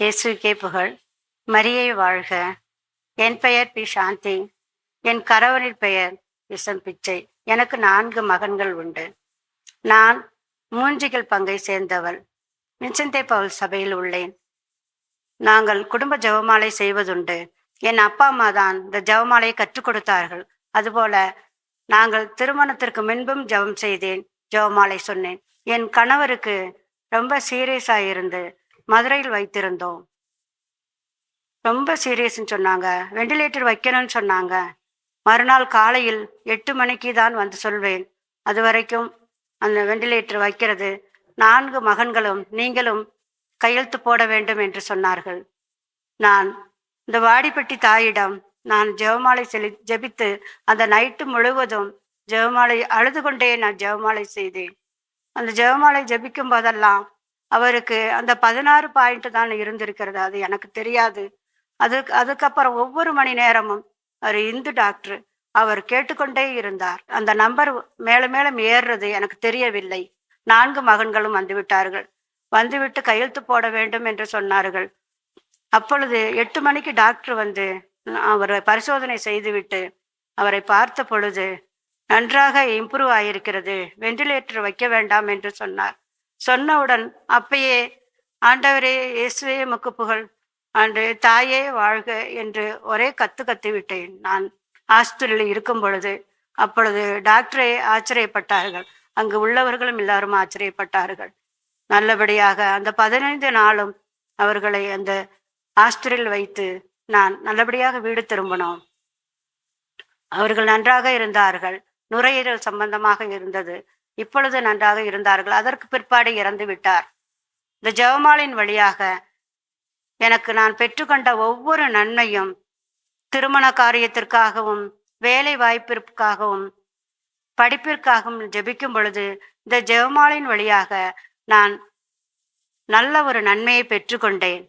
இயேசுக்கே புகழ். மரியை வாழ்க. என் பெயர் பி. சாந்தி. என் கணவரின் பெயர் விசம் பிச்சை. எனக்கு 4 மகன்கள் உண்டு. நான் மூஞ்சிகள் பங்கை சேர்ந்தவள். வின்சென்ட் பவுல் சபையில் உள்ளேன். நாங்கள் குடும்ப ஜெபமாலை செய்வதுண்டு. என் அப்பா அம்மா தான் இந்த ஜெபமாலையை கற்றுக் கொடுத்தார்கள். அதுபோல நாங்கள் திருமணத்திற்கு முன்பும் ஜெபம் செய்தேன், ஜெபமாலை சொன்னேன். என் கணவருக்கு ரொம்ப சீரியஸாக இருந்து மதுரையில் வைத்திருந்தோம். ரொம்ப சீரியஸ்ன்னு சொன்னாங்க. வெண்டிலேட்டர் வைக்கணும்னு சொன்னாங்க. மறுநாள் காலையில் 8 மணிக்கு தான் வந்து சொல்வேன். அது வரைக்கும் அந்த வெண்டிலேட்டர் வைக்கிறது 4 மகன்களும் நீங்களும் கையெழுத்து போட வேண்டும் என்று சொன்னார்கள். நான் இந்த வாடிப்பட்டி தாயிடம் நான் ஜெபமாலை ஜெபித்து அந்த நைட்டு முழுவதும் ஜெபமாலை அழுது கொண்டே நான் ஜெபமாலை செய்தேன். அந்த ஜெபமாலை ஜெபிக்கும் போதெல்லாம் அவருக்கு அந்த 16 பாயிண்ட் தான் இருந்திருக்கிறது. அது எனக்கு தெரியாது. அதுக்கப்புறம் ஒவ்வொரு மணி நேரமும் அவர் இந்து டாக்டர், அவர் கேட்டுக்கொண்டே இருந்தார். அந்த நம்பர் மேலும் மேலும் ஏறுறது எனக்கு தெரியவில்லை. 4 மகன்களும் வந்துவிட்டார்கள். வந்துவிட்டு கையெழுத்து போட வேண்டும் என்று சொன்னார்கள். அப்பொழுது 8 மணிக்கு டாக்டர் வந்து அவரை பரிசோதனை செய்துவிட்டு அவரை பார்த்த பொழுது நன்றாக இம்ப்ரூவ் ஆகியிருக்கிறது, வெண்டிலேட்டர் வைக்க வேண்டாம் என்று சொன்னார். சொன்னவுடன் அப்பயே ஆண்டவரே இயேசுவே உமக்கு புகழ், ஆண்டு தாயே வாழ்க என்று ஒரே கத்து விட்டேன் நான் ஆஸ்பத்திரியில் இருக்கும் பொழுது. அப்பொழுது டாக்டரே ஆச்சரியப்பட்டார்கள், அங்கு உள்ளவர்களும் எல்லாரும் ஆச்சரியப்பட்டார்கள். நல்லபடியாக அந்த 15 நாளும் அவர்களை அந்த ஆஸ்பத்திரியில் வைத்து நான் நல்லபடியாக வீடு திரும்பினோம். அவர்கள் நன்றாக இருந்தார்கள். நுரையீரல் சம்பந்தமாக இருந்தது. இப்பொழுது நன்றாக இருந்தார்கள். அதற்கு பிற்பாடு இறந்து விட்டார். இந்த ஜெபமாலின் வழியாக எனக்கு நான் பெற்றுக்கொண்ட ஒவ்வொரு நன்மையும், திருமண காரியத்திற்காகவும் வேலை வாய்ப்பிற்காகவும் படிப்பிற்காகவும் ஜெபிக்கும் பொழுது இந்த ஜெபமாலின் வழியாக நான் நல்ல ஒரு நன்மையை பெற்றுக்கொண்டேன்.